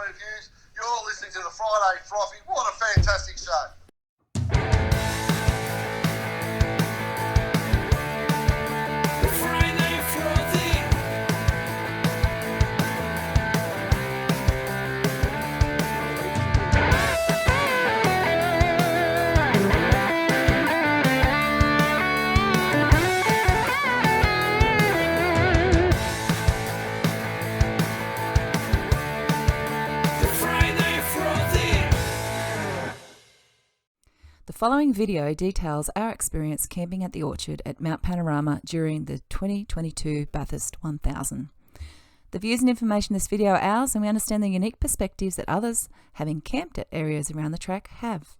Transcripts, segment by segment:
Reviews. You're listening to the Friday Frothy. What a fantastic show. The following video details our experience camping at the Orchard at Mount Panorama during the 2022 Bathurst 1000. The views and information in this video are ours, and we understand the unique perspectives that others, having camped at areas around the track, have.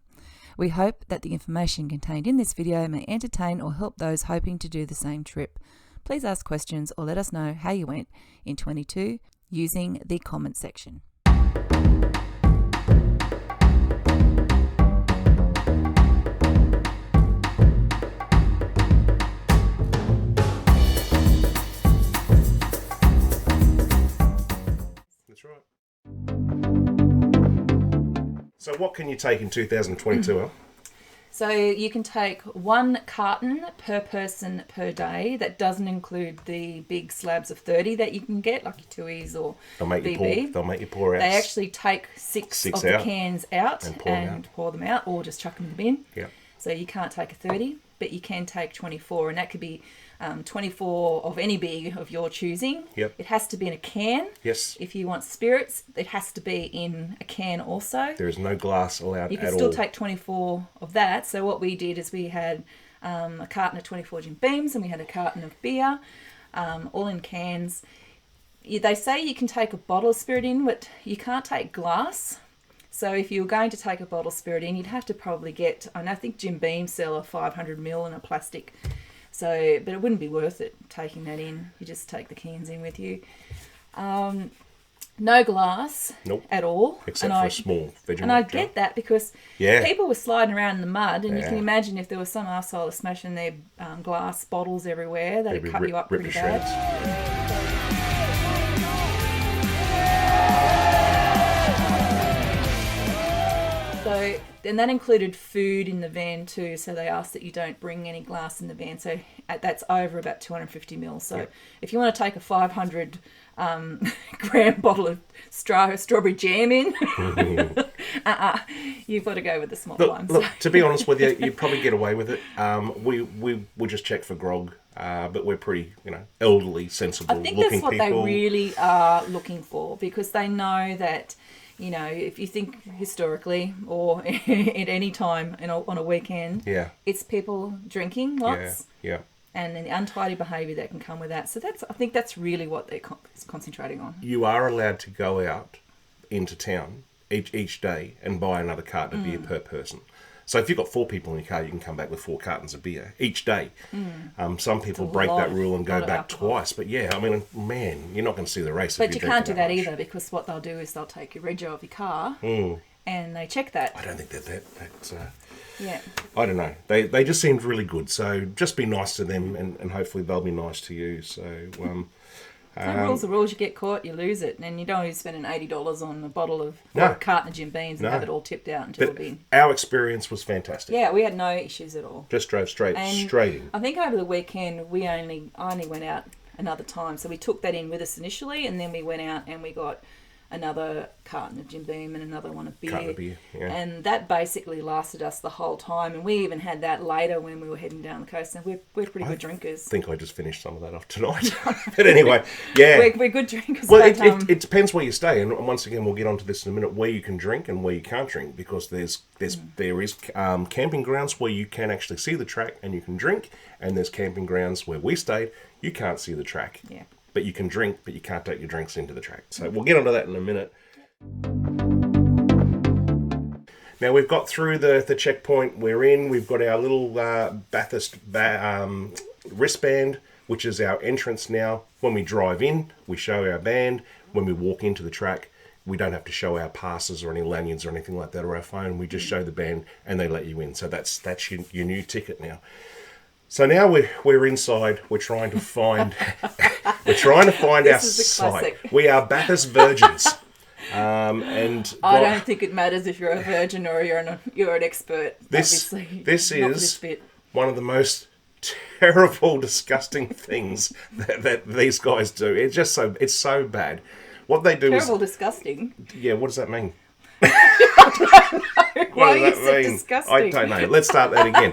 We hope that the information contained in this video may entertain or help those hoping to do the same trip. Please ask questions or let us know how you went in 22 using the comment section. That's right. So what can you take in 2022, Al? So you can take 1 carton per person per day. That doesn't include the big slabs of 30 that you can get, like your Tui's or They'll make BB. you pour out. They actually take six of the cans out and pour them out, or just chuck them in the bin. Yep. So you can't take a 30, but you can take 24, and that could be 24 of any beer of your choosing. Yep. It has to be in a can. Yes. If you want spirits, it has to be in a can also. There is no glass allowed at all. You can still take 24 of that. So what we did is we had a carton of 24 Jim Beams, and we had a carton of beer, all in cans. They say you can take a bottle of spirit in, but you can't take glass. So if you were going to take a bottle of spirit in, you'd have to probably get, I think Jim Beam sell a 500ml in a plastic. So, but it wouldn't be worth it taking that in. You just take the cans in with you. No glass at all. Except for a small Vegemite. And I get that because people were sliding around in the mud, and you can imagine if there was some arsehole smashing their glass bottles everywhere, that'd cut you up pretty bad. So, and that included food in the van too, so they asked that you don't bring any glass in the van. So that's over about 250ml. So if you want to take a 500 gram bottle of strawberry jam in, you've got to go with the small one. Look, to be honest with you, you probably get away with it. We just check for grog, but we're pretty, elderly, sensible looking people. I think that's what they really are looking for, because they know that, if you think historically or at any time on a weekend, it's people drinking lots. Yeah. And then the untidy behaviour that can come with that. So I think that's really what they're concentrating on. You are allowed to go out into town each day and buy another carton of beer per person. So if you've got 4 people in your car, you can come back with 4 cartons of beer each day. Some people break that rule and go back twice. But you're not going to see the race. But you can't do that either, because what they'll do is they'll take your rego of your car and they check that. I don't think that's yeah. I don't know. They just seemed really good. So just be nice to them, and hopefully they'll be nice to you. So rules are rules. You get caught, you lose it, and you don't even spend $80 on a bottle of a carton of Jim Beams and have it all tipped out into a bin. Our experience was fantastic. Yeah, we had no issues at all. Just drove straight in. I think over the weekend I only went out another time, so we took that in with us initially, and then we went out and we got another carton of Jim Beam and another one of beer. And that basically lasted us the whole time, and we even had that later when we were heading down the coast, and we're pretty good drinkers. I think I just finished some of that off tonight. But anyway, we're good drinkers. Well, it depends where you stay, and once again we'll get onto this in a minute, where you can drink and where you can't drink, because there is camping grounds where you can actually see the track and you can drink, and there's camping grounds where we stayed, you can't see the track. Yeah. But you can drink, but you can't take your drinks into the track. So we'll get onto that in a minute. Now we've got through the checkpoint we're in. We've got our little Bathurst wristband, which is our entrance now. When we drive in, we show our band. When we walk into the track, we don't have to show our passes or any lanyards or anything like that, or our phone. We just show the band and they let you in. So that's your new ticket now. So now we're inside. We're trying to find our site. We are Bathurst virgins. And I don't think it matters if you're a virgin or you're an expert. This obviously. this Not for is this bit. one of the most terrible, disgusting things that these guys do. It's so bad. What they do Terrible, disgusting. yeah. What does that mean? Why are you does so that mean? disgusting? I don't know. Let's start that again.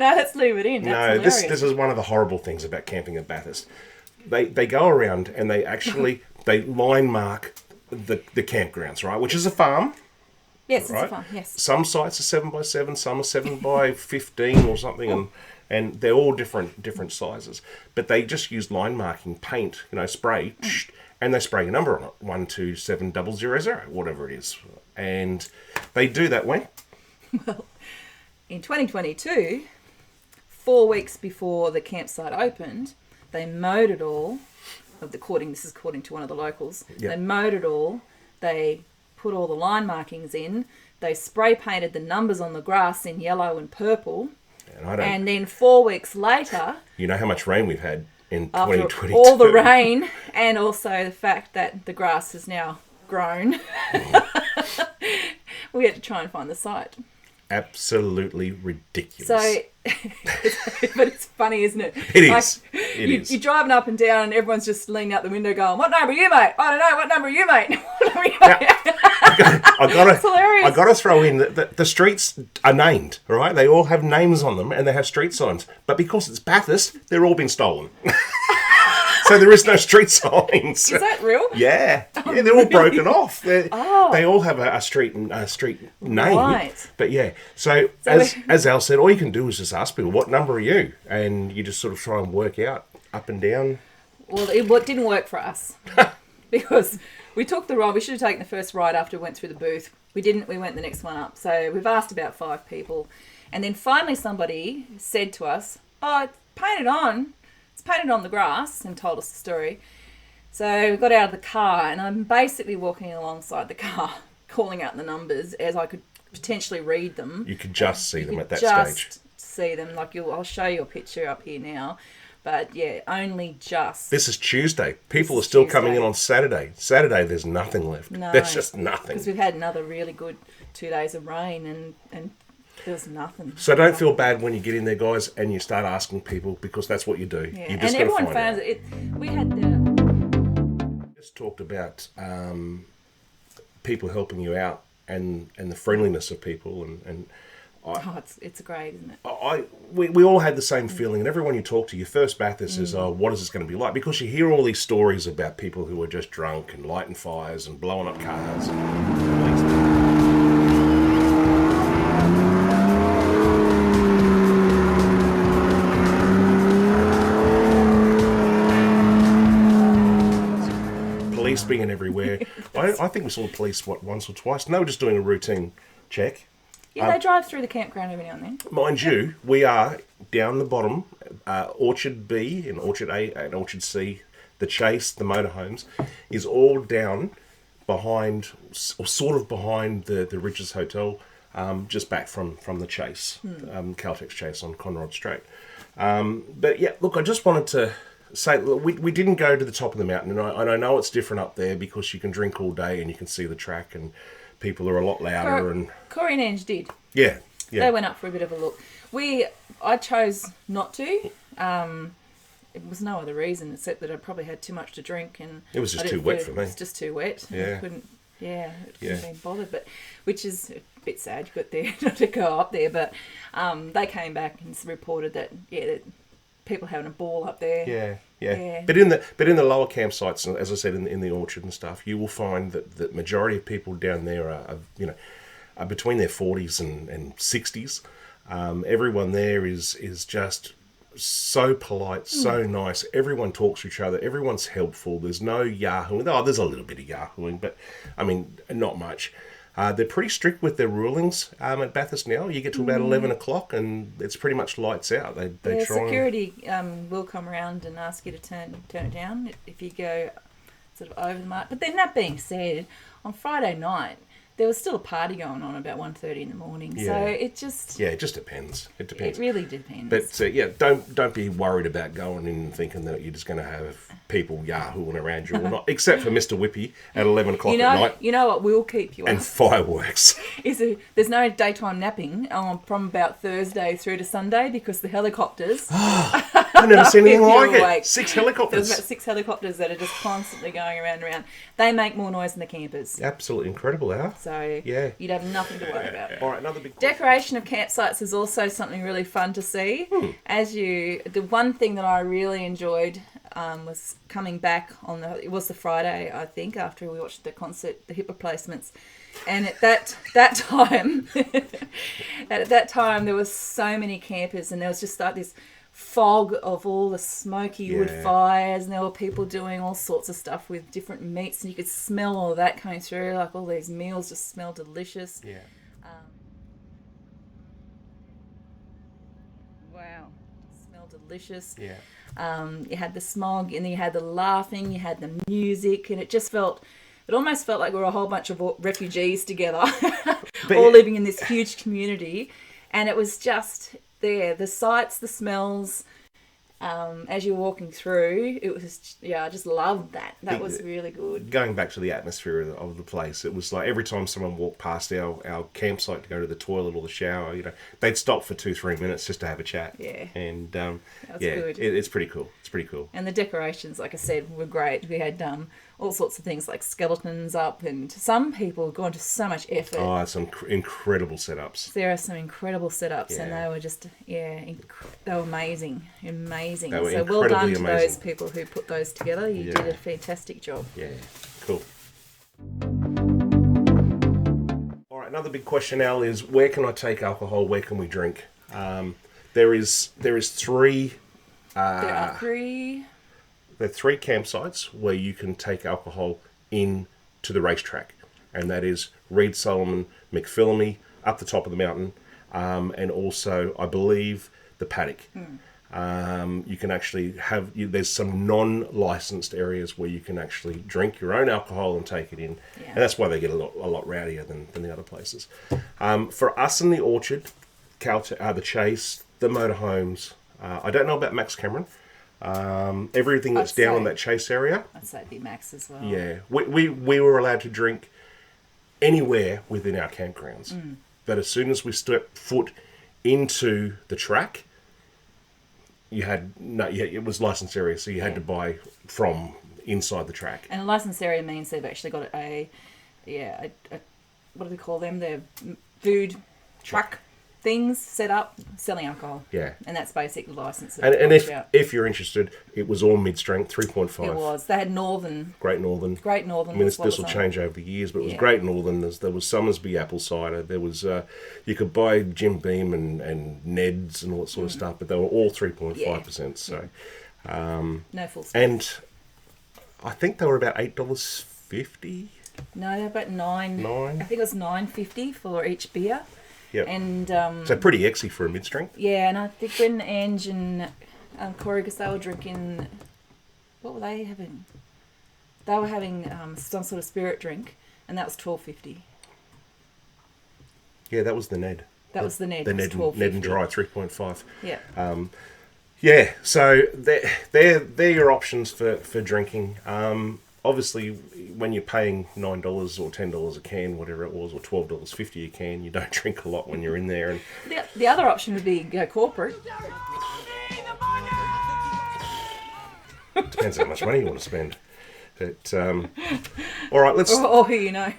No, let's leave it in. That's No, this is one of the horrible things about camping at Bathurst. They go around and they actually they line mark the campgrounds, right? Which is a farm. Yes, Right? it's fun. Yes. Some sites are 7x7, some are 7x15 or something, and they're all different sizes. But they just use line marking paint, spray, and they spray a number on it, 127000, whatever it is, and they do that when. In 2022, 4 weeks before the campsite opened, they mowed it all. This is according to one of the locals. Yep. They mowed it all. They put all the line markings in. They spray painted the numbers on the grass in yellow and purple. And then 4 weeks later, you know how much rain we've had in after 2022. all the rain and also the fact that the grass has now grown, we had to try and find the site. Absolutely ridiculous. So, but it's funny, isn't it? It is. It is. You're driving up and down and everyone's just leaning out the window going, "What number are you, mate? I don't know. What number are you, mate? What number are you, mate?" It's hilarious. I gotta throw in that the streets are named, right? They all have names on them and they have street signs. But because it's Bathurst, they're all been stolen. So there is no street signs. Is that real? Yeah, they're all broken off. They all have a street name. Right. But yeah, so as Al said, all you can do is just ask people, "What number are you?" And you just sort of try and work out up and down. Well, it didn't work for us because we took the ride. We should have taken the first ride after we went through the booth. We didn't. We went the next one up. So we've asked about 5 people, and then finally somebody said to us, "Oh, it's painted on. It's painted on the grass," and told us the story. So we got out of the car, and I'm basically walking alongside the car, calling out the numbers as I could potentially read them. You could just see them at that just stage. See them. I'll show you a picture up here now. But yeah, only just. This is Tuesday. People are still coming in on Saturday. Saturday, there's nothing left. No, There's just nothing. Because we've had another really good 2 days of rain and there was nothing. So don't feel bad when you get in there, guys, and you start asking people, because that's what you do. Yeah. You just and got to everyone find out. found it. We had the. Just talked about people helping you out and the friendliness of people and it's great, isn't it? we all had the same feeling, and everyone you talk to, your first Bathurst is, what is this going to be like? Because you hear all these stories about people who are just drunk and lighting fires and blowing up cars. Police being everywhere. I think we saw the police, once or twice? And they were just doing a routine check. Yeah, they drive through the campground every now and then. Mind you, we are down the bottom, Orchard B and Orchard A and Orchard C, the Chase, the motorhomes, is all down behind, or sort of behind the Ridges Hotel, just back from the Chase, Caltex Chase on Conrod Strait. But yeah, look, I just wanted to say, look, we didn't go to the top of the mountain, and I know it's different up there because you can drink all day and you can see the track and people are a lot louder. And Corey and Ange did. Yeah. They went up for a bit of a look. I chose not to. It was no other reason except that I probably had too much to drink, and it was just too wet for me. It was just too wet. Yeah. I couldn't been bothered, but which is a bit sad. You got there not to go up there, but they came back and reported that that people having a ball up there. Yeah. But in the lower campsites, as I said, in the orchard and stuff, you will find that the majority of people down there are between their 40s and 60s. Everyone there is just so polite, so nice. Everyone talks to each other. Everyone's helpful. There's no yahooing. Oh, there's a little bit of yahooing, but I mean, not much. They're pretty strict with their rulings at Bathurst now. You get to about 11 o'clock and it's pretty much lights out. They try security will come around and ask you to turn it down if you go sort of over the mark. But then that being said, on Friday night, there was still a party going on about 1:30 in the morning. So it just... Yeah, it just depends. It depends. It really depends. But yeah, don't be worried about going in and thinking that you're just going to have people yahooing around you or not, except for Mr. Whippy at 11 o'clock at night. You know what will keep you and up? Fireworks. There's no daytime napping from about Thursday through to Sunday because the helicopters... I've never seen anything like awake. it. 6 helicopters. There's about 6 helicopters that are just constantly going around and around. They make more noise than the campers. Absolutely incredible, Al. So you'd have nothing to worry about. All right, another big Decoration of campsites is also something really fun to see. The one thing that I really enjoyed was coming back it was the Friday, I think, after we watched the concert, the hip replacements. And at that time, at that time there was so many campers, and there was just like this fog of all the smoky wood fires, and there were people doing all sorts of stuff with different meats, and you could smell all of that coming through. Like all these meals just smell delicious. Yeah. Wow, smell delicious. Yeah. You had the smog, and then you had the laughing, you had the music, and it almost felt like we were a whole bunch of refugees together, all living in this huge community. And it was just there, the sights, the smells, as you're walking through, it was, I just loved that. That was really good. Going back to the atmosphere of the place, it was like every time someone walked past our campsite to go to the toilet or the shower, they'd stop for 2-3 minutes just to have a chat. Yeah. And good. it's pretty cool. It's pretty cool. And the decorations, like I said, were great. We had all sorts of things like skeletons up, and some people go into so much effort. Oh, some incredible setups. There are some incredible setups, and they were just, they were amazing. They were so well done to amazing. those people who put those together. You did a fantastic job. Yeah, cool. All right, another big question, Al, is where can I take alcohol? Where can we drink? There is three. There are three. There are 3 campsites where you can take alcohol in to the racetrack, and that is Reed Solomon, McPhillamy, up the top of the mountain, and also, I believe, the paddock. You can actually there's some non-licensed areas where you can actually drink your own alcohol and take it in, and that's why they get a lot rowdier than the other places. For us in the Orchard, the Chase, the motorhomes, I don't know about Max Cameron. Everything that's down in that Chase area, I'd say it'd be Max as well. Yeah, we were allowed to drink anywhere within our campgrounds, but as soon as we stepped foot into the track, it was licensed area, so you had to buy from inside the track. And a licensed area means they've actually got a what do we call them? They're food truck things set up selling alcohol. Yeah. And that's basically licensed. And if you're interested, it was all mid-strength, 3.5. It was. They had Northern. Great Northern. I mean, this will change over the years, but it was Great Northern. There was Summersby apple cider. There was, you could buy Jim Beam and Ned's and all that sort of stuff, but they were all 3.5%. So, no full stuff. And I think they were about $8.50. No, they're about $9. I think it was $9.50 for each beer. Yep. And so pretty exy for a mid-strength. Yeah, and I think when Ange and Corey, because they were drinking, what were they having? They were having some sort of spirit drink, and that was $12.50. Yeah, that was the Ned. That was the Ned. The Ned and Dry 3.5. Yeah. Yeah. So they're your options for drinking. Obviously, when you're paying $9 or $10 a can, whatever it was, or $12.50 a can, you don't drink a lot when you're in there. And the other option would be go corporate. Depends how much money you want to spend. But, all right, let's... Or who you know.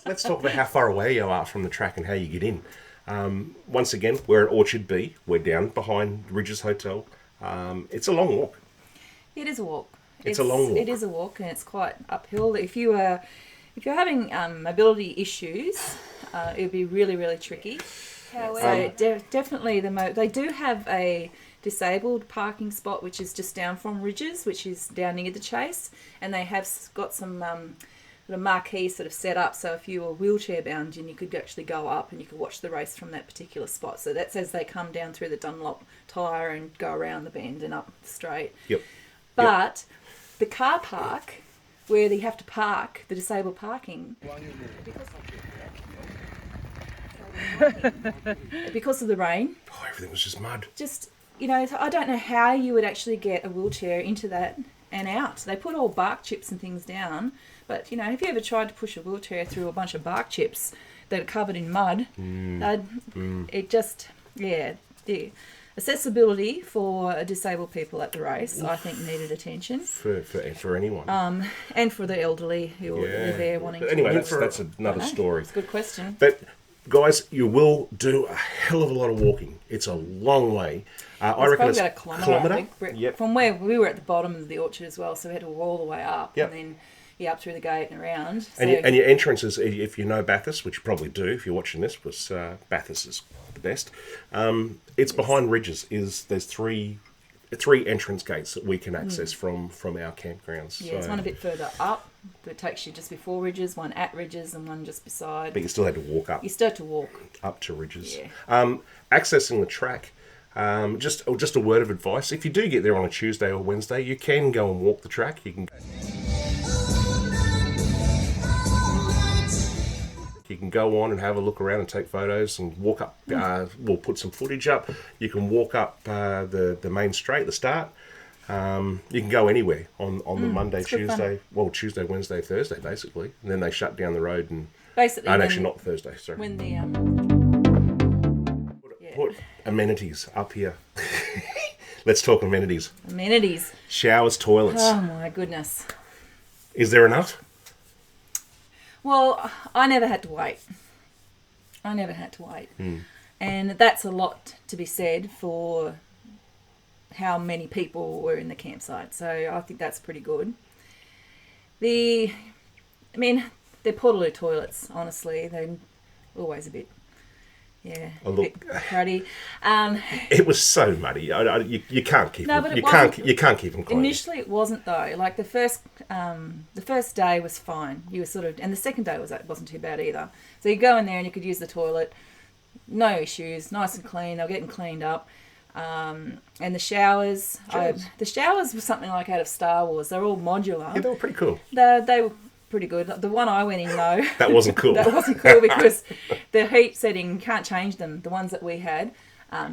Let's talk about how far away you are from the track and how you get in. Once again, we're at Orchard B. We're down behind Ridges Hotel. It's a long walk. It is a walk. It's a long walk. It is a walk, and it's quite uphill. If you're having mobility issues, it would be really, really tricky. However, definitely they do have a disabled parking spot, which is just down from Ridges, which is down near the Chase, and they have got some the marquee sort of set up, so if you were wheelchair bound, and you could actually go up and you could watch the race from that particular spot. So that's as they come down through the Dunlop tyre and go around the bend and up straight. Yep. But the car park where you have to park, the disabled parking. Because of the rain. Oh, everything was just mud. Just, you know, I don't know how you would actually get a wheelchair into that and out. They put all bark chips and things down, but, you know, have you ever tried to push a wheelchair through a bunch of bark chips that are covered in mud? It just, the accessibility for disabled people at the race, I think, needed attention. For anyone. And for the elderly who are there wanting to... Anyway, that's another story. It's a good question. But, guys, you will do a hell of a lot of walking. It's a long way. I reckon it's about a kilometre. I think. Yep. From where we were at the bottom of the orchard as well, so we had to walk all the way up Yep. and then up through the gate and around. So, and your entrances, if you know Bathurst, which you probably do if you're watching this, was Bathurst is the best. It's behind ridges. There's three entrance gates that we can access from our campgrounds. Yeah, there's one a bit further up that takes you just before ridges, one at ridges and one just beside. But you still had to walk up. You still have to walk up to ridges. Yeah. Accessing the track. Just a word of advice: if you do get there on a Tuesday or Wednesday, you can go and walk the track. You can go on and have a look around and take photos and walk up. We'll put some footage up. You can walk up the main straight, the start. You can go anywhere on the Monday, Tuesday, Tuesday, Wednesday, Thursday, basically. And then they shut down the road and... Basically, actually not Thursday, sorry. When the... Put amenities up here. Let's talk amenities. Amenities. Showers, toilets. Oh, my goodness. Is there enough? Well, I never had to wait. And that's a lot to be said for how many people were in the campsite. So I think that's pretty good. They're Portaloo toilets, honestly. They're always a bit, a bit cruddy. It was so muddy. You can't keep them. You can't keep them clean. Initially, it wasn't though. Like the first day was fine. You were and the second day wasn't too bad either. So you go in there and you could use the toilet, no issues, nice and clean. They were getting cleaned up. And the showers. The showers were something like out of Star Wars. They're all modular. Yeah, they were pretty cool. They were pretty good. The one I went in, though... That wasn't cool. That wasn't cool because the heat setting, you can't change them. The ones that we had,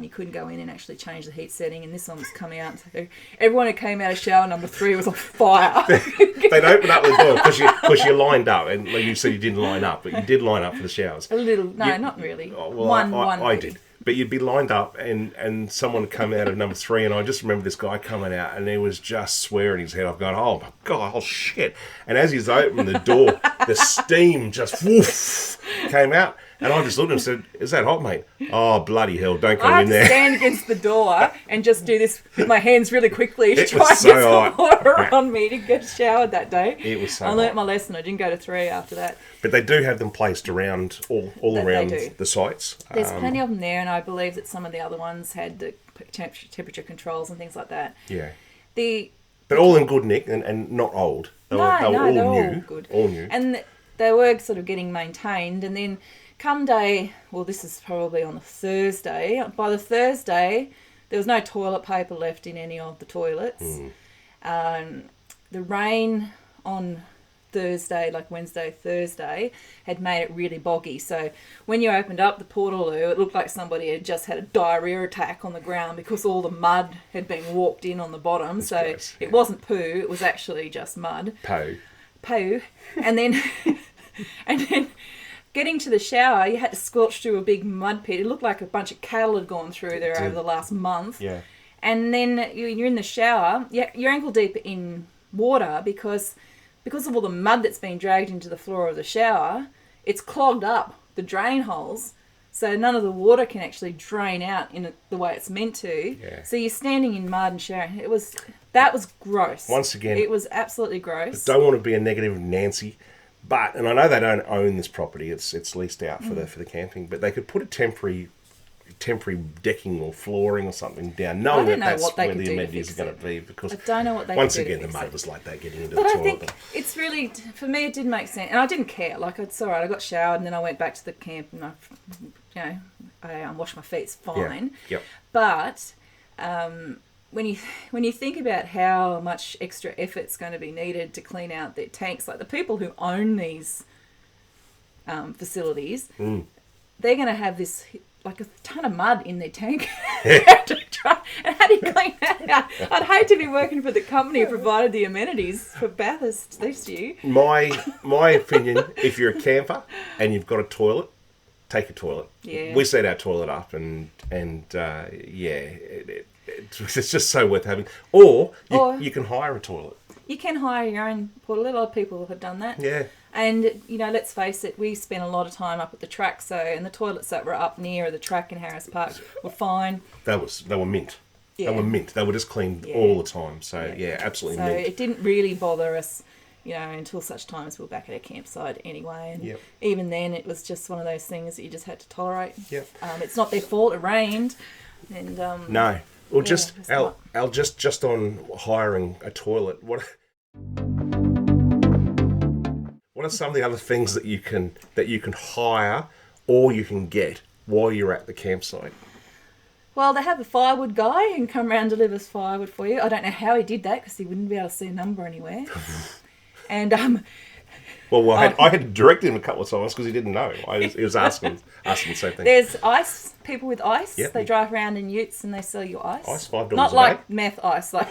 you couldn't go in and actually change the heat setting, and this one was coming out. So everyone who came out of shower number 3 was on fire. They'd open up the door because you lined up, and like you said you didn't line up, but you did line up for the showers. A little... No, not really. Oh, well, I did. But you'd be lined up and someone would come out of number 3, and I just remember this guy coming out and he was just swearing his head off going, oh my God, oh shit. And as he's opened the door, the steam just woof came out. And I just looked at him and said, is that hot, mate? Oh, bloody hell, don't come in there. I had to stand against the door and just do this with my hands really quickly to It try was and so get some hot. water on me to get showered that day. It was so I learnt hot. my lesson. I didn't go to 3 after that. But they do have them placed around all around the sites. There's plenty of them there, and I believe that some of the other ones had the temperature controls and things like that. Yeah. But all in good nick and not old. They were all they're new. all good. All new. And they were sort of getting maintained, and then come day, well, this is probably on the Thursday. By the Thursday, there was no toilet paper left in any of the toilets. The rain on Thursday, like Wednesday, Thursday, had made it really boggy. So when you opened up the Portaloo, it looked like somebody had just had a diarrhea attack on the ground because all the mud had been walked in on the bottom. That's so gross, yeah. It wasn't poo, it was actually just mud. Poo. And then... and then... Getting to the shower, you had to squelch through a big mud pit. It looked like a bunch of cattle had gone through there over the last month. Yeah. And then you're in the shower, you're ankle deep in water because of all the mud that's been dragged into the floor of the shower. It's clogged up the drain holes, so none of the water can actually drain out in the way it's meant to. Yeah. So you're standing in mud and showering. That was gross. Once again, it was absolutely gross. Don't want to be a negative Nancy. But, and I know they don't own this property, it's leased out for the camping, but they could put a temporary decking or flooring or something down, knowing that that's where the amenities are going to be. Because I don't know what they once could do again, to the mud it. was like that getting into but the I toilet. think it's really, for me, it did make sense, and I didn't care. Like, it's all right. I got showered, and then I went back to the camp, and I washed my feet. It's fine. Yep. But when you think about how much extra effort's going to be needed to clean out their tanks, like the people who own these facilities, they're going to have this like a ton of mud in their tank. And how do you clean that out? I'd hate to be working for the company who provided the amenities for Bathurst this year. My opinion, if you're a camper and you've got a toilet, take a toilet. Yeah. We set our toilet up and it's just so worth having. Or you can hire a toilet. You can hire your own toilet. A lot of people have done that. Yeah. And, you know, let's face it, we spent a lot of time up at the track, and the toilets that were up near the track in Harris Park were fine. They were mint. Yeah. They were mint. They were just cleaned all the time. So, absolutely mint. So it didn't really bother us, you know, until such time as we were back at our campsite anyway. And even then, it was just one of those things that you just had to tolerate. Yep. It's not their fault. It rained. And no. Well, just on hiring a toilet, what are some of the other things that you can hire or you can get while you're at the campsite? Well, they have a firewood guy who can come around and deliver firewood for you. I don't know how he did that because he wouldn't be able to see a number anywhere. And I had to direct him a couple of times because he didn't know. He was asking the same thing. There's ice, people with ice. Yep. They drive around in utes and they sell you ice. Ice, $5 Not a like day. meth ice, like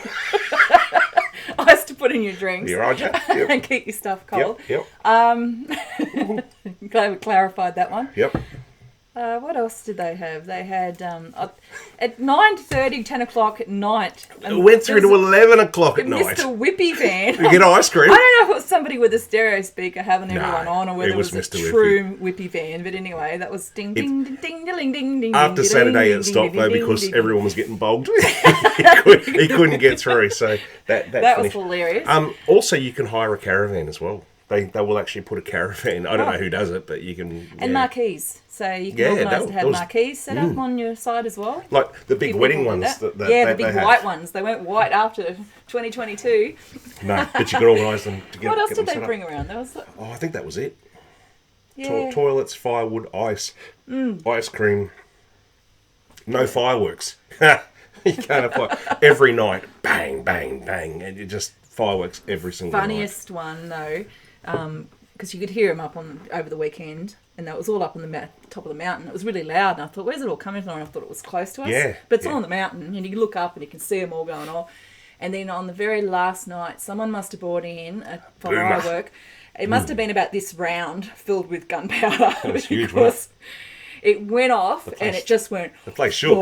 ice to put in your drinks. Yeah, Roger. Yep. And keep your stuff cold. Yep. Glad we clarified that one. Yep. What else did they have? They had at 9:30, 10 o'clock at night. It went through to 11 o'clock at night. Mr. Whippy van. You get ice cream. I don't know if it was somebody with a stereo speaker having everyone on, or whether it was a Mr. true Whippy van. But anyway, that was ding ding ding ding ding ding ding. After ding, Saturday, ding, it stopped though ding, because ding, everyone was getting bogged. he couldn't get through, so that was finished. hilarious. Also, you can hire a caravan as well. They will actually put a caravan. I don't know who does it, but you can. And marquees. So you can organise to have marquees set up on your side as well. Like the big wedding ones. The big white ones. They went white after 2022. No, but you could organise them to get. What else get did them they set bring up. around? There was. I think that was it. Yeah. Toilets, firewood, ice, ice cream. No fireworks. You can't apply every night. Bang, bang, bang, and you just fireworks every single night. Funniest one though, because you could hear them up over the weekend, and that was all up on the top of the mountain. It was really loud, and I thought, where's it all coming from? And I thought it was close to us. Yeah, but it's all on the mountain, and you look up and you can see them all going off. And then on the very last night, someone must have brought in a firework. It must have been about this round filled with gunpowder. That was huge, because it went off and it just went. The place shook.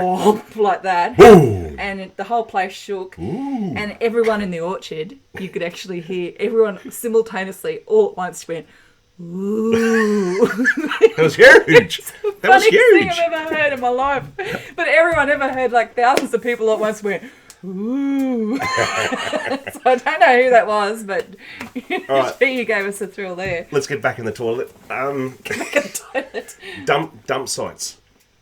Like that. Boom! And the whole place shook. Ooh. And everyone in the orchard, you could actually hear everyone simultaneously all at once went, ooh. That was huge. That was huge. Funniest thing I've ever heard in my life. But everyone ever heard, like thousands of people at once went, ooh. So I don't know who that was, but you gave us a thrill there. Let's get back in the toilet. Dump sites.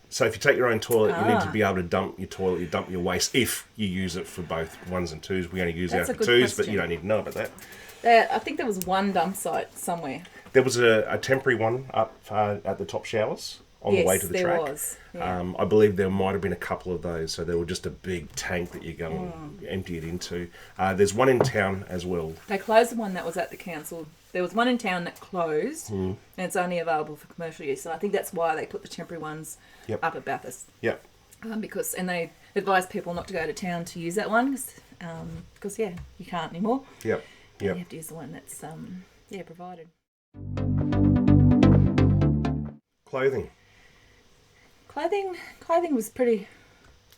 So if you take your own toilet, you need to be able to dump your toilet, you dump your waste if you use it for both ones and twos. We only use ours for twos, but you don't need to know about that. I think there was one dump site somewhere. There was a temporary one up at the top showers on the way to the track. There was. Yeah. I believe there might have been a couple of those, so they were just a big tank that you go and empty it into. There's one in town as well. They closed the one that was at the council. There was one in town that closed, and it's only available for commercial use. So I think that's why they put the temporary ones up at Bathurst. Yep. And they advise people not to go to town to use that one because you can't anymore. Yep. You have to use the one that's provided. Clothing was pretty.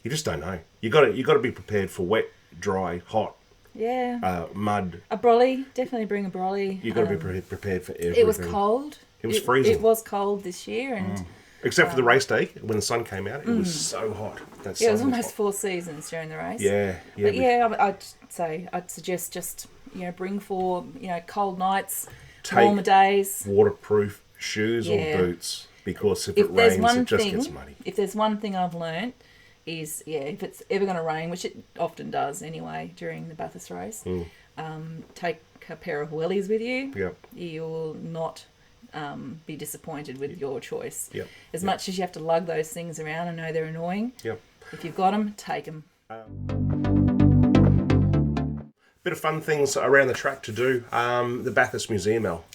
You just don't know. You got to be prepared for wet, dry, hot. Yeah. Mud. A brolly. Definitely bring a brolly. You got to be prepared for everything. It was cold. It was freezing. It was cold this year, and except for the race day when the sun came out, it was so hot. It was almost 4 seasons during the race. Yeah. But I'd suggest just bring for cold nights, warmer days, waterproof shoes or boots, because if it rains, it just gets muddy. If there's one thing I've learnt is if it's ever going to rain, which it often does anyway during the Bathurst race, take a pair of wellies with you. Yep. You'll not be disappointed with your choice. Yep. As much as you have to lug those things around, I know they're annoying. Yep. If you've got them, take them. bit of fun things around the track to do. The Bathurst Museum, Al.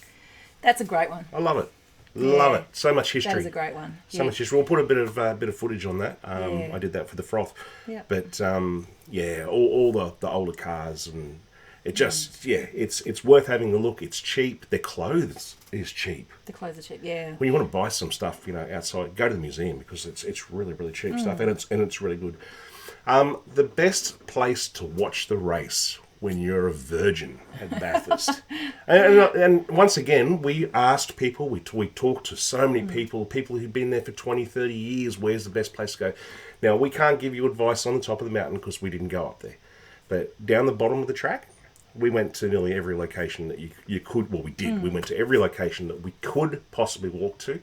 That's a great one. I love it. Love it. So much history. That is a great one. So much history. We'll put a bit of footage on that. Yeah. I did that for the froth. Yeah. But all the older cars, and it just it's worth having a look. It's cheap. Their clothes is cheap. The clothes are cheap. Yeah. When you want to buy some stuff, outside, go to the museum because it's really cheap stuff, and it's really good. The best place to watch the race when you're a virgin at Bathurst. and once again, we asked people, we talked to so many people who've been there for 20, 30 years, where's the best place to go? Now, we can't give you advice on the top of the mountain because we didn't go up there. But down the bottom of the track, we went to nearly every location that you could, well, we did. We went to every location that we could possibly walk to.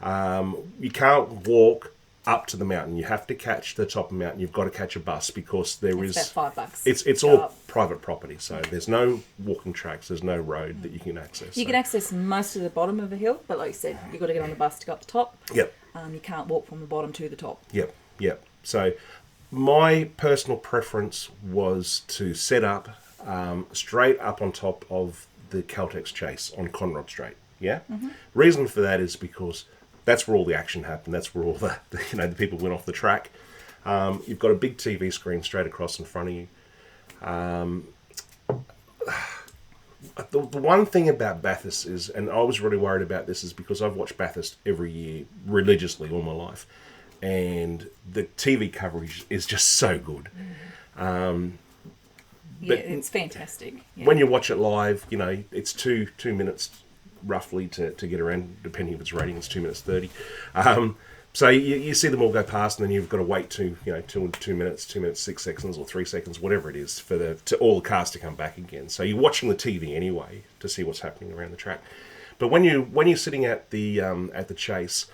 You can't walk up to the mountain. You have to catch the top of the mountain. You've got to catch a bus because It's about $5. It's all private property, so there's no walking tracks. There's no road that you can access. You can access most of the bottom of a hill, but like you said, you've got to get on the bus to go up the top. Yep. You can't walk from the bottom to the top. Yep. So my personal preference was to set up straight up on top of the Caltex Chase on Conrod Straight. Yeah. Reason for that is because that's where all the action happened. That's where all the people went off the track. You've got a big TV screen straight across in front of you. The one thing about Bathurst is, and I was really worried about this, is because I've watched Bathurst every year religiously all my life, and the TV coverage is just so good. It's fantastic. Yeah. When you watch it live, it's two minutes roughly to get around, depending if it's rating, it's 2 minutes 30. So you see them all go past, and then you've got to wait 2 minutes, 2 minutes 6 seconds, or 3 seconds, whatever it is, for all the cars to come back again. So you're watching the TV anyway to see what's happening around the track. But when you're sitting at the chase,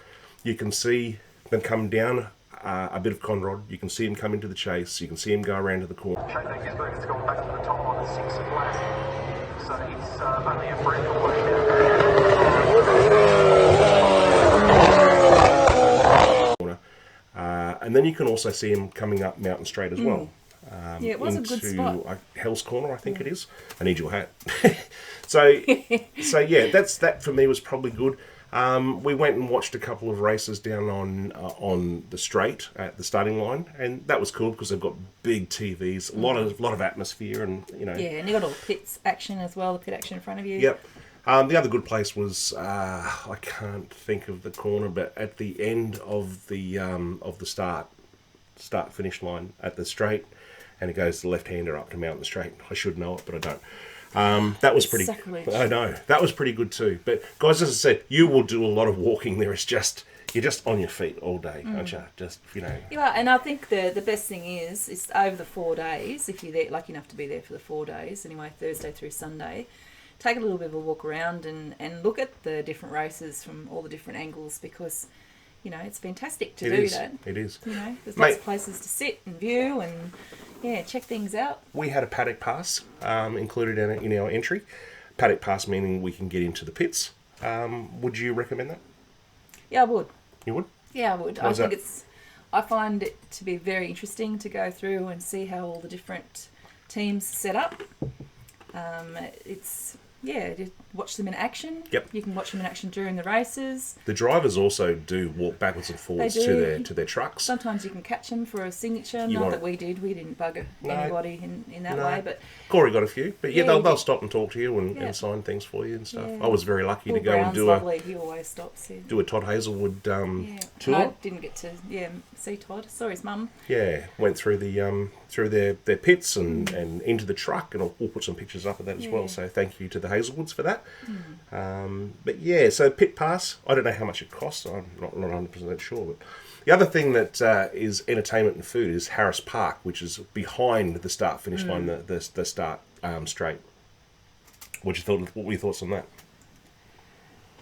you can see them come down a bit of Conrod. You can see him come into the chase. You can see him go around to the corner. Shane Gisberg has gone back to the top on the 6 flat, so he's only a breath away now. And then you can also see him coming up Mountain Straight as well. It was a good spot. Hell's Corner, I think it is. I need your hat. so yeah, that for me was probably good. We went and watched a couple of races down on the straight at the starting line, and that was cool because they've got big TVs, a lot of atmosphere, and Yeah, and you got all the pits action as well, the pit action in front of you. Yep. The other good place was I can't think of the corner, but at the end of the start finish line at the straight, and it goes the left-hander up to Mountain Straight. I should know it, but I don't. That was pretty. Sacrilege. I know that was pretty good too. But guys, as I said, you will do a lot of walking there. It's just you're just on your feet all day, aren't you? Just Yeah, and I think the best thing is over the 4 days, if you're there, lucky enough to be there for the 4 days, anyway, Thursday through Sunday, take a little bit of a walk around and look at the different races from all the different angles, because it's fantastic to do that. It is. There's lots of places to sit and view and check things out. We had a paddock pass included in our entry. Paddock pass meaning we can get into the pits. Would you recommend that? Yeah, I would. You would? Yeah, I would. Why's that? I find it to be very interesting to go through and see how all the different teams set up. To watch them in action. Yep. You can watch them in action during the races. The drivers also do walk backwards and forwards to their trucks. Sometimes you can catch them for a signature. Not that we did. We didn't bugger anybody in that way. But Corey got a few. But they'll stop and talk to you and sign things for you and stuff. I was very lucky to go and do lovely. He always stops. Yeah. Do a Todd Hazelwood tour. I didn't get to see Todd. Saw his mum. Yeah, went through the through their pits and into the truck, and we'll put some pictures up of that as well. So thank you to the Hazelwoods for that. But yeah, so pit pass. I don't know how much it costs. I'm not 100% sure. But the other thing that is entertainment and food is Harris Park, which is behind the start finish line, the start straight. What were your thoughts on that?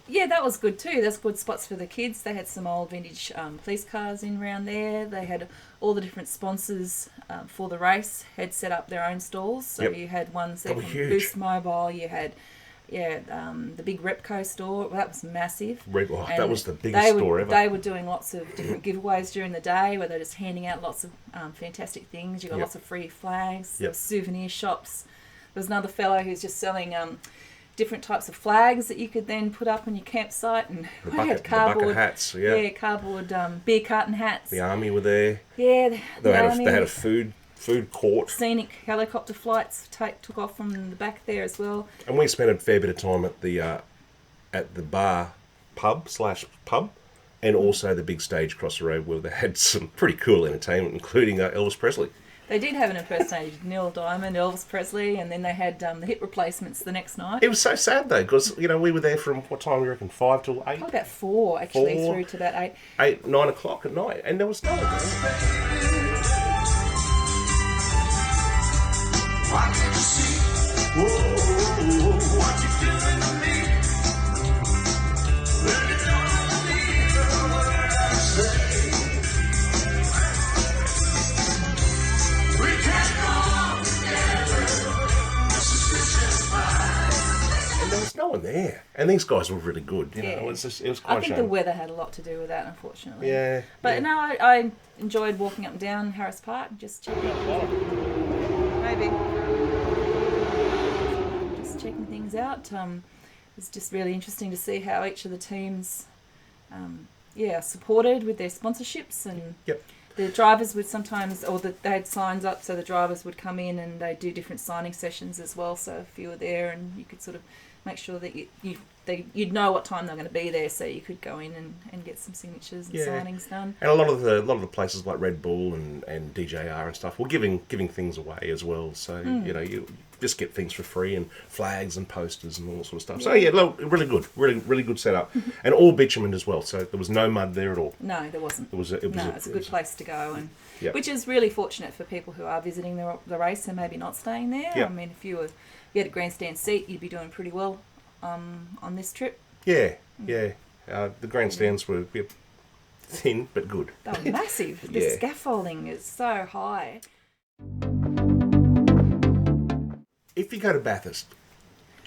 Yeah, that was good too. There's good spots for the kids. They had some old vintage police cars in around there. They had all the different sponsors for the race had set up their own stalls. So you had ones there from Boost Mobile. You had the big Repco store. Well, that was massive. That was the biggest store ever. They were doing lots of different giveaways during the day where they're just handing out lots of fantastic things. You got lots of free flags, souvenir shops. was another fellow who's just selling different types of flags that you could then put up on your campsite, and The we bucket, had cardboard the bucket hats, yeah. cardboard beer carton hats. The army were there. Yeah, They had a food court. Scenic helicopter flights took off from the back there as well. And we spent a fair bit of time at the bar pub, and also the big stage across the road where they had some pretty cool entertainment, including Elvis Presley. They did have an impersonator, Neil Diamond, Elvis Presley, and then they had the hip replacements the next night. It was so sad though, because we were there from what time you reckon, 5 till 8? Probably about 4 actually, through to about 8. 9 o'clock at night, and there was no one there. What did you see? Whoa, what you doing to me? Well, you don't believe a word I say. We can't go on together. This is just fine. And there was no one there. And these guys were really good. You know, it was quite I think a the shame. weather had a lot to do with that, unfortunately. Yeah. But yeah. no, I enjoyed walking up and down Harris Park, just checking things out. It's just really interesting to see how each of the teams, are supported with their sponsorships, and Yep. the drivers would sometimes, they had signs up, so the drivers would come in and they do different signing sessions as well. So if you were there, and you could sort of make sure that you'd know what time they're going to be there, so you could go in and get some signatures and signings done. And a lot of the places like Red Bull and DJR and stuff were giving things away as well. So you just get things for free, and flags and posters and all that sort of stuff. So really good, really good setup, and all bitumen as well. So there was no mud there at all. No, there wasn't. It's a good place to go, and Yep. which is really fortunate for people who are visiting the race and maybe not staying there. Yep. I mean, if you had a grandstand seat, you'd be doing pretty well on this trip. Yeah. The grandstands were thin but good. They were massive. The Yeah. scaffolding is so high. If you go to Bathurst,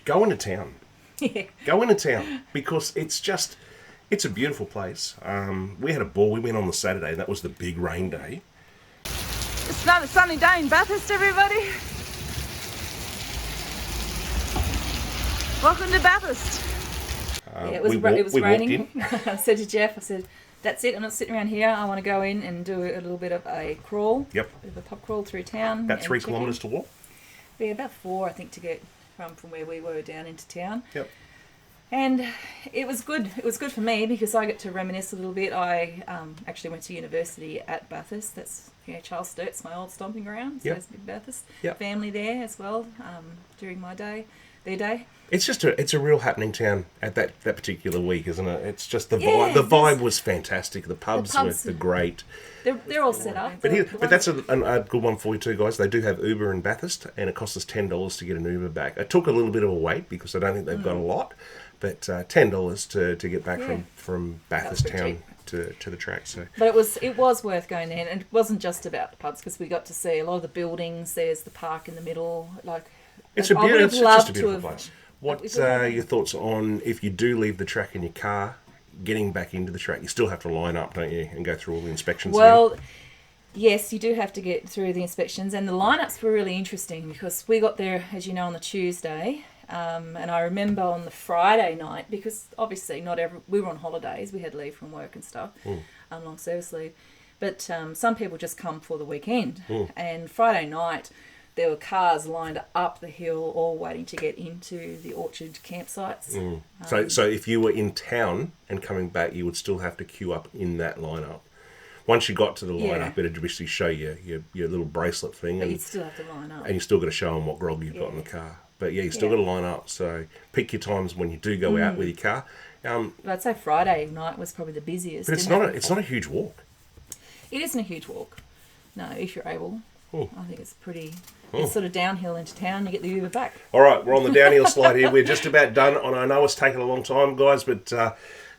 go into town. Yeah. Go into town, because it's a beautiful place. We had a ball. We went on the Saturday, and that was the big rain day. It's not a sunny day in Bathurst, everybody. Welcome to Bathurst. It was we raining. walked in. I said to Jeff, that's it, I'm not sitting around here. I want to go in and do a little bit of a crawl. Yep. A bit of a pub crawl through town. About and 3 check in. kilometres to walk. Yeah, about 4, I think, to get from where we were down into town. Yep. And it was good. It was good for me because I get to reminisce a little bit. I actually went to university at Bathurst. That's Charles Sturt's my old stomping ground. So Yep. there's big Bathurst Yep. family there as well during their day. It's a real happening town at that particular week, isn't it? It's just the Yeah, vibe. The vibe was fantastic. The pubs were great. They're all set up. But that's a good one for you too, guys. They do have Uber in Bathurst, and it costs us $10 to get an Uber back. It took a little bit of a wait because I don't think they've got a lot, but $10 to get back from Bathurst pretty town to the track. So, But it was worth going there, and it wasn't just about the pubs because we got to see a lot of the buildings. There's the park in the middle. it's I would have just a loved to beautiful have- place. What are your thoughts on if you do leave the track in your car, getting back into the track? You still have to line up, don't you, and go through all the inspections? Well, yes, you do have to get through the inspections, and the lineups were really interesting because we got there, as you know, on the Tuesday, and I remember on the Friday night, because obviously we were on holidays, we had leave from work and stuff, long service leave, but some people just come for the weekend, and Friday night there were cars lined up the hill all waiting to get into the Orchard campsites. So if you were in town and coming back, you would still have to queue up in that lineup. Once you got to the lineup, it'd obviously show you your little bracelet thing, But and you'd still have to line up. you still got to show them what grog you've got in the car. But you still got to line up. So pick your times when you do go out with your car. But I'd say Friday night was probably the busiest. But it's not a huge walk. It isn't a huge walk. No, if you're able. Oh. I think it's pretty. It's sort of downhill into town. You get the Uber back. All right, we're on the downhill slide here. We're just about done. And I know it's taken a long time, guys, but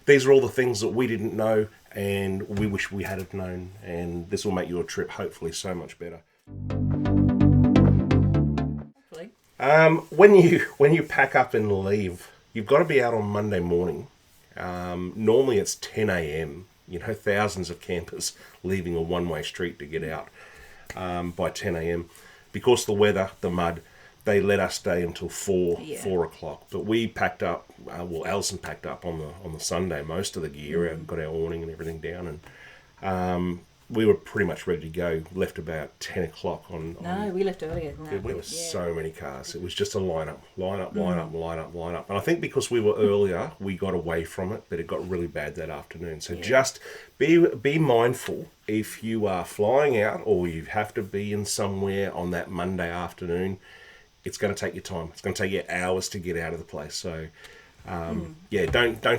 these are all the things that we didn't know and we wish we had known. And this will make your trip hopefully so much better. Hopefully. When you pack up and leave, you've got to be out on Monday morning. Normally it's 10 a.m. Thousands of campers leaving a one-way street to get out by 10 a.m. Because the weather, the mud, they let us stay until 4 Yeah. 4 o'clock. But we packed up. Alison packed up on the Sunday most of the gear. Mm. Got our awning and everything down, and we were pretty much ready to go. Left about 10 o'clock on. No, we left earlier than that. There were so many cars. It was just a line up. And I think because we were earlier, we got away from it, but it got really bad that afternoon. So just be mindful if you are flying out or you have to be in somewhere on that Monday afternoon. It's going to take you time. It's going to take you hours to get out of the place. So, don't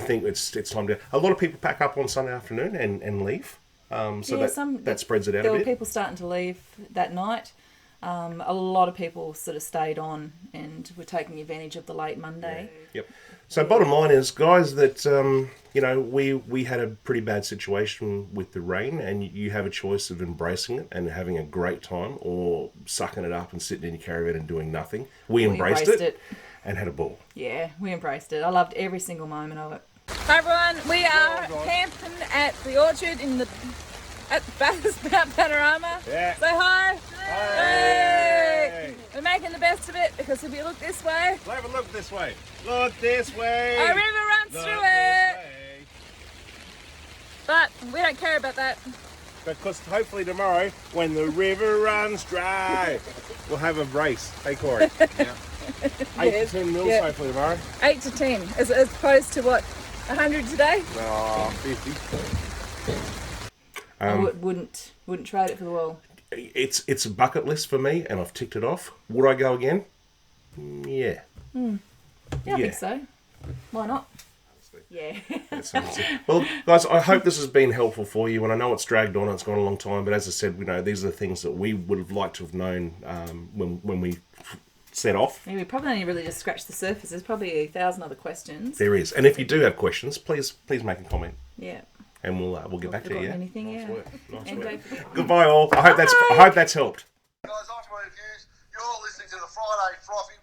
think it's time to. A lot of people pack up on Sunday afternoon and leave. That spreads it out a There bit. were people starting to leave that night. A lot of people sort of stayed on and were taking advantage of the late Monday. Yep. So bottom line is, guys, that we had a pretty bad situation with the rain, and you have a choice of embracing it and having a great time, or sucking it up and sitting in your caravan and doing nothing. We embraced it and had a ball. Yeah, we embraced it. I loved every single moment of it. Hi everyone, we are camping at the orchard at Bathurst Mt Panorama. Yeah. Say hi. Hey! We're making the best of it because if you look this way, Have a look this way. Look this way. a river runs through it. But we don't care about that. Because hopefully tomorrow, when the river runs dry, we'll have a race. Hey, Corey. 8 to 10 mils hopefully tomorrow. 8 to 10, as opposed to what, 100 today? Oh, 50. I wouldn't trade it for the world. It's a bucket list for me, and I've ticked it off. Would I go again? Yeah. Yeah, I think so. Why not? Yeah. Well, guys, I hope this has been helpful for you, and I know it's dragged on, it's gone a long time, but as I said, these are the things that we would have liked to have known when we set off. Yeah, we probably only really just scratched the surface. There's probably 1,000 other questions. There is, and if you do have questions, please make a comment, Yeah. and we'll get back to you. Yeah? Anything, Nice yeah. work. Nice And work. don't forget- Goodbye, all. I hope that's helped. Guys, off to my views. You're listening to the Friday Frothy